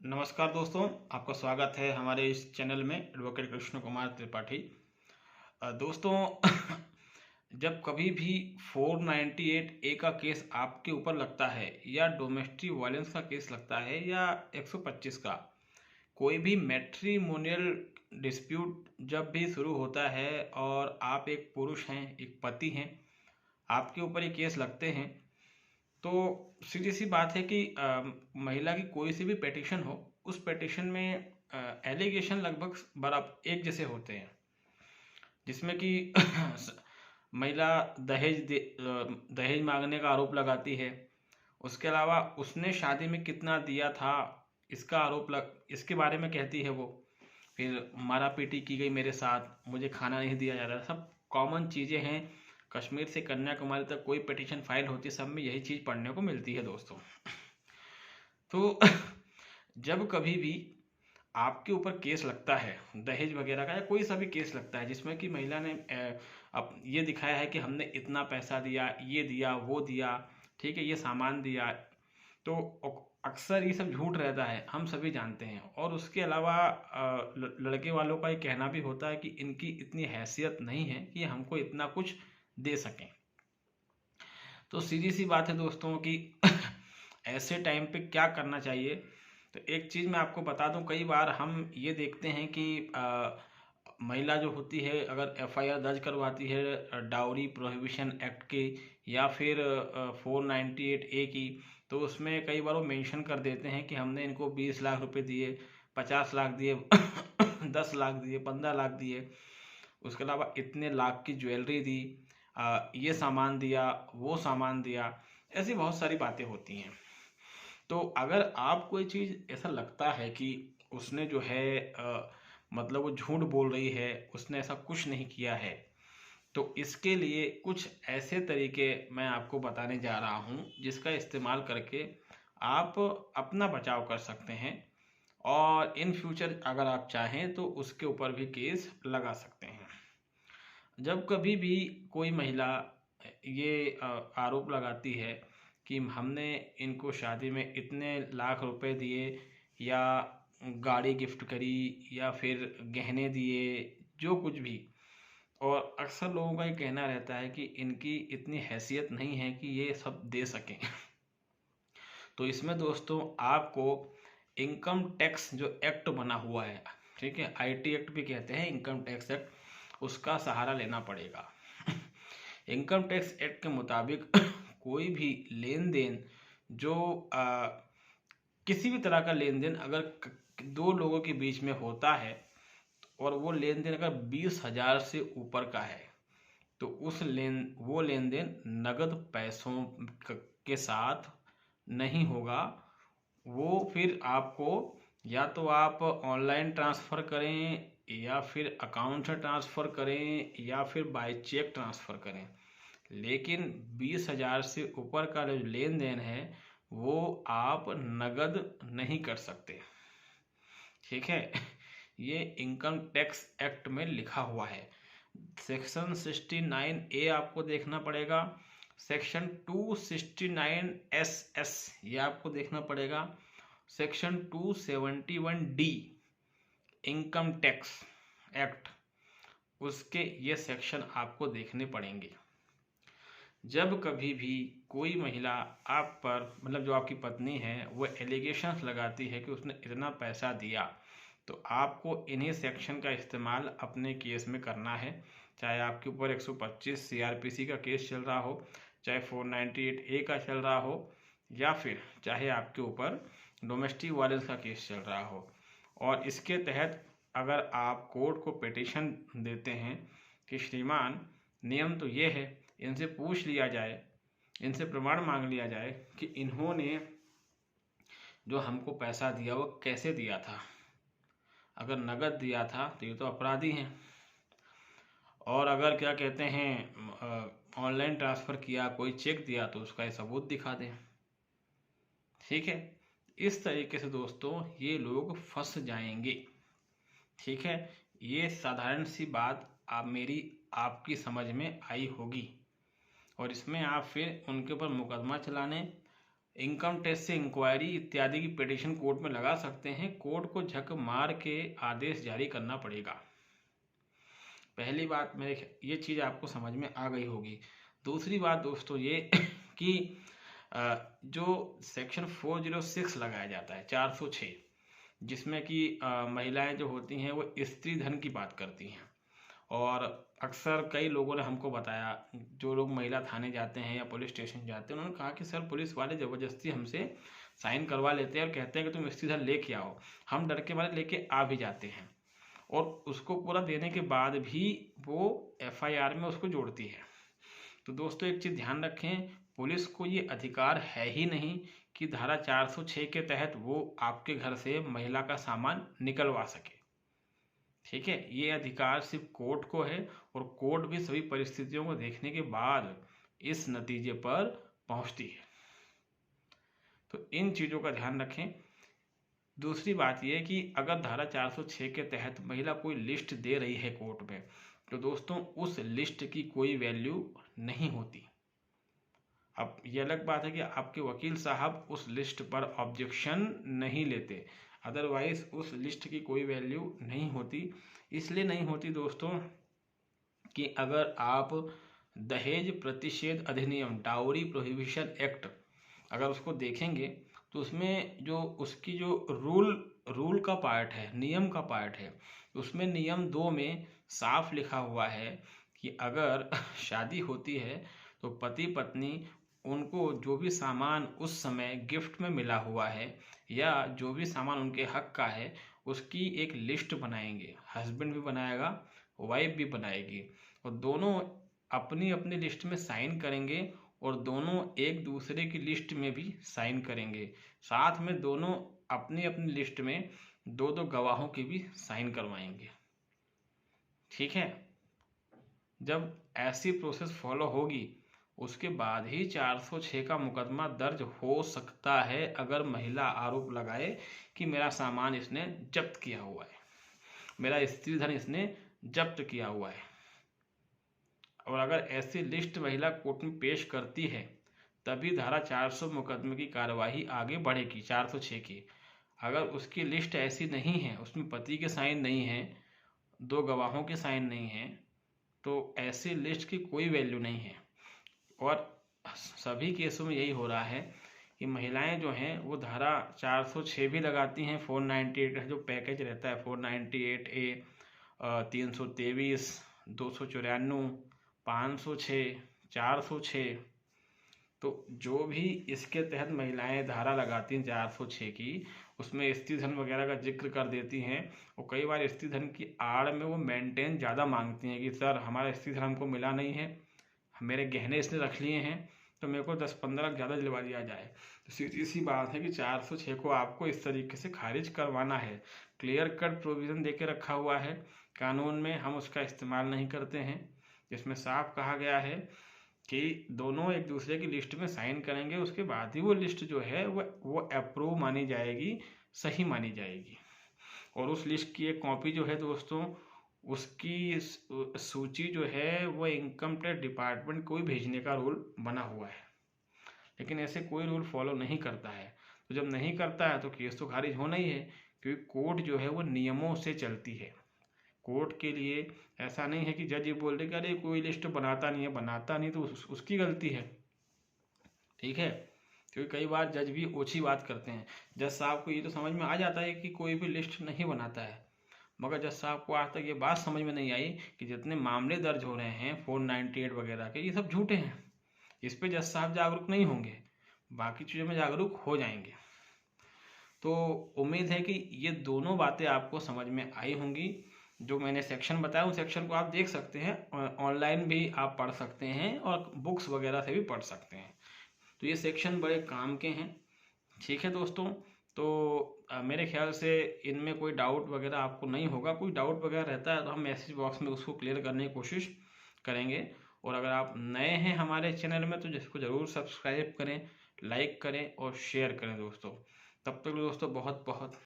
नमस्कार दोस्तों, आपका स्वागत है हमारे इस चैनल में एडवोकेट कृष्ण कुमार त्रिपाठी। दोस्तों जब कभी भी 498 ए का केस आपके ऊपर लगता है या डोमेस्टिक वायलेंस का केस लगता है या 125 का कोई भी मैट्रिमोनियल डिस्प्यूट जब भी शुरू होता है और आप एक पुरुष हैं, एक पति हैं, आपके ऊपर ये केस लगते हैं तो सीधी सी बात है कि महिला की कोई सी भी पिटीशन हो, उस पिटीशन में एलिगेशन लगभग बराबर एक जैसे होते हैं, जिसमें कि महिला दहेज मांगने का आरोप लगाती है। उसके अलावा उसने शादी में कितना दिया था इसका इसके बारे में कहती है वो। फिर मारा पीटी की गई मेरे साथ, मुझे खाना नहीं दिया जा रहा, सब कॉमन चीज़ें हैं। कश्मीर से कन्याकुमारी तक कोई पिटीशन फाइल होती है, सब में यही चीज़ पढ़ने को मिलती है दोस्तों। तो जब कभी भी आपके ऊपर केस लगता है दहेज वगैरह का या कोई सा भी केस लगता है जिसमें कि महिला ने अब ये दिखाया है कि हमने इतना पैसा दिया, ये दिया, वो दिया, ठीक है, ये सामान दिया, तो अक्सर ये सब झूठ रहता है, हम सभी जानते हैं। और उसके अलावा लड़के वालों का ये कहना भी होता है कि इनकी इतनी हैसियत नहीं है कि हमको इतना कुछ दे सकें। तो सीधी सी बात है दोस्तों कि ऐसे टाइम पे क्या करना चाहिए। तो एक चीज़ मैं आपको बता दूं, कई बार हम ये देखते हैं कि महिला जो होती है अगर एफआईआर दर्ज करवाती है डाउरी प्रोहिबिशन एक्ट के या फिर 498 ए की, तो उसमें कई बार वो मेंशन कर देते हैं कि हमने इनको 20 लाख रुपए दिए, 50 लाख दिए 10 लाख दिए, 15 लाख दिए, उसके अलावा इतने लाख की ज्वेलरी दी, ये सामान दिया, वो सामान दिया, ऐसी बहुत सारी बातें होती हैं। तो अगर आप कोई चीज़ ऐसा लगता है कि उसने जो है मतलब वो झूठ बोल रही है, उसने ऐसा कुछ नहीं किया है, तो इसके लिए कुछ ऐसे तरीके मैं आपको बताने जा रहा हूँ जिसका इस्तेमाल करके आप अपना बचाव कर सकते हैं और इन फ्यूचर अगर आप चाहें तो उसके ऊपर भी केस लगा सकते हैं। जब कभी भी कोई महिला ये आरोप लगाती है कि हमने इनको शादी में इतने लाख रुपए दिए या गाड़ी गिफ्ट करी या फिर गहने दिए, जो कुछ भी, और अक्सर लोगों का ये कहना रहता है कि इनकी इतनी हैसियत नहीं है कि ये सब दे सकें। तो इसमें दोस्तों आपको इनकम टैक्स जो एक्ट बना हुआ है, ठीक है, आईटी एक्ट भी कहते हैं, इनकम टैक्स एक्ट, उसका सहारा लेना पड़ेगा। इनकम टैक्स एक्ट के मुताबिक कोई भी लेन देन जो किसी भी तरह का लेन देन अगर दो लोगों के बीच में होता है और वो लेन देन अगर 20,000 से ऊपर का है तो वो लेन देन नगद पैसों के साथ नहीं होगा। वो फिर आपको या तो आप ऑनलाइन ट्रांसफ़र करें या फिर अकाउंट से ट्रांसफ़र करें या फिर बाय चेक ट्रांसफ़र करें, लेकिन 20,000 से ऊपर का जो लेन देन है वो आप नगद नहीं कर सकते, ठीक है। ये इनकम टैक्स एक्ट में लिखा हुआ है। सेक्शन 69A आपको देखना पड़ेगा, सेक्शन 269SS ये आपको देखना पड़ेगा, section 271D income tax act, उसके ये सेक्शन आपको देखने पड़ेंगे। जब कभी भी कोई महिला आप पर, मतलब जो आपकी पत्नी है, वो एलिगेशंस लगाती है कि उसने इतना पैसा दिया, तो आपको इन्हीं सेक्शन का इस्तेमाल अपने केस में करना है। चाहे आपके ऊपर 125 सीआरपीसी का केस चल रहा हो, चाहे 498A का चल रहा हो, या फिर चाहे आपके ऊपर डोमेस्टिक वायलेंस का केस चल रहा हो। और इसके तहत अगर आप कोर्ट को पिटीशन देते हैं कि श्रीमान, नियम तो ये है, इनसे पूछ लिया जाए, इनसे प्रमाण मांग लिया जाए कि इन्होंने जो हमको पैसा दिया वो कैसे दिया था। अगर नगद दिया था तो ये तो अपराधी हैं, और अगर क्या कहते हैं ऑनलाइन ट्रांसफ़र किया, कोई चेक दिया, तो उसका ये सबूत दिखा दें, ठीक है। इस तरीके से दोस्तों ये लोग फंस जाएंगे, ठीक है। ये साधारण सी बात आपकी समझ में आई होगी, और इसमें आप फिर उनके ऊपर मुकदमा चलाने इनकम टैक्स से इंक्वायरी इत्यादि की पिटीशन कोर्ट में लगा सकते हैं। कोर्ट को झक मार के आदेश जारी करना पड़ेगा। पहली बात मेरे ये चीज़ आपको समझ में आ गई होगी। दूसरी बात दोस्तों ये कि जो सेक्शन 406 लगाया जाता है 406, जिसमें कि महिलाएं जो होती हैं वो स्त्री धन की बात करती हैं। और अक्सर कई लोगों ने हमको बताया, जो लोग महिला थाने जाते हैं या पुलिस स्टेशन जाते हैं, उन्होंने कहा कि सर पुलिस वाले ज़बरदस्ती हमसे साइन करवा लेते हैं और कहते हैं कि तुम स्त्री धन लेके आओ। हम डर के मारे लेके आ भी जाते हैं और उसको पूरा देने के बाद भी वो FIR में उसको जोड़ती है। तो दोस्तों एक चीज़ ध्यान रखें, पुलिस को ये अधिकार है ही नहीं कि धारा 406 के तहत वो आपके घर से महिला का सामान निकलवा सके। ठीक है, ये अधिकार सिर्फ कोर्ट को है और कोर्ट भी सभी परिस्थितियों को देखने के बाद इस नतीजे पर पहुंचती है। तो इन चीज़ों का ध्यान रखें। दूसरी बात यह कि अगर धारा 406 के तहत महिला कोई लिस्ट दे रही है कोर्ट में, तो दोस्तों उस लिस्ट की कोई वैल्यू नहीं होती। अब ये अलग बात है कि आपके वकील साहब उस लिस्ट पर ऑब्जेक्शन नहीं लेते, अदरवाइज उस लिस्ट की कोई वैल्यू नहीं होती। इसलिए नहीं होती दोस्तों कि अगर आप दहेज प्रतिषेध अधिनियम, डाउरी प्रोहिबिशन एक्ट, अगर उसको देखेंगे तो उसमें जो उसकी जो रूल का पार्ट है, नियम का पार्ट है, उसमें नियम 2 में साफ लिखा हुआ है कि अगर शादी होती है तो पति पत्नी उनको जो भी सामान उस समय गिफ्ट में मिला हुआ है या जो भी सामान उनके हक का है उसकी एक लिस्ट बनाएंगे। हस्बैंड भी बनाएगा, वाइफ भी बनाएगी और दोनों अपनी अपनी लिस्ट में साइन करेंगे और दोनों एक दूसरे की लिस्ट में भी साइन करेंगे। साथ में दोनों अपनी अपनी लिस्ट में 2-2 गवाहों की भी साइन करवाएंगे। ठीक है, जब ऐसी प्रोसेस फॉलो होगी उसके बाद ही 406 का मुकदमा दर्ज हो सकता है, अगर महिला आरोप लगाए कि मेरा सामान इसने जब्त किया हुआ है, मेरा स्त्री धन इसने जब्त किया हुआ है। और अगर ऐसी लिस्ट महिला कोर्ट में पेश करती है तभी धारा 400 मुकदमे की कार्यवाही आगे बढ़ेगी 406 की। अगर उसकी लिस्ट ऐसी नहीं है, उसमें पति के साइन नहीं है, 2 गवाहों के साइन नहीं है, तो ऐसी लिस्ट की कोई वैल्यू नहीं है। और सभी केसों में यही हो रहा है कि महिलाएं जो हैं वो धारा 406 भी लगाती हैं, 498 जो पैकेज रहता है 498A, 323, 294, 506, 406, तो जो भी इसके तहत महिलाएं धारा लगाती हैं 406 की, उसमें स्त्री धन वगैरह का जिक्र कर देती हैं और कई बार स्त्री धन की आड़ में वो मेंटेन ज़्यादा मांगती हैं कि सर हमारा स्त्री धन हमको मिला नहीं है, मेरे गहने इसने रख लिए हैं, तो मेरे को 10-15 लाख ज़्यादा दिलवा दिया जाए। तो सीधी सी बात है कि 406 को आपको इस तरीके से खारिज करवाना है। क्लियर कट प्रोविज़न दे के रखा हुआ है कानून में, हम उसका इस्तेमाल नहीं करते हैं, जिसमें साफ कहा गया है कि दोनों एक दूसरे की लिस्ट में साइन करेंगे, उसके बाद ही वो लिस्ट जो है वो अप्रूव मानी जाएगी, सही मानी जाएगी। और उस लिस्ट की एक कॉपी जो है दोस्तों, उसकी सूची जो है वो इनकम टैक्स डिपार्टमेंट को ही भेजने का रूल बना हुआ है, लेकिन ऐसे कोई रूल फॉलो नहीं करता है। तो जब नहीं करता है तो केस तो खारिज होना ही है, क्योंकि कोर्ट जो है वो नियमों से चलती है। कोर्ट के लिए ऐसा नहीं है कि जज ये बोल रहे कि अरे कोई लिस्ट बनाता नहीं तो उसकी गलती है। ठीक है, क्योंकि कई बार जज भी ओछी बात करते हैं। जज साहब को ये तो समझ में आ जाता है कि कोई भी लिस्ट नहीं बनाता है, मगर जज साहब को आज तक ये बात समझ में नहीं आई कि जितने मामले दर्ज हो रहे हैं 498 वगैरह के, ये सब झूठे हैं। इस पे जज साहब जागरूक नहीं होंगे, बाकी चीज़ों में जागरूक हो जाएंगे। तो उम्मीद है कि ये दोनों बातें आपको समझ में आई होंगी। जो मैंने सेक्शन बताया उस सेक्शन को आप देख सकते हैं, ऑनलाइन भी आप पढ़ सकते हैं और बुक्स वगैरह से भी पढ़ सकते हैं। तो ये सेक्शन बड़े काम के हैं। ठीक है दोस्तों, तो मेरे ख्याल से इनमें कोई डाउट वगैरह आपको नहीं होगा। कोई डाउट वगैरह रहता है तो हम मैसेज बॉक्स में उसको क्लियर करने की कोशिश करेंगे। और अगर आप नए हैं हमारे चैनल में तो जिसको ज़रूर सब्सक्राइब करें, लाइक करें और शेयर करें दोस्तों। तब तक दोस्तों बहुत बहुत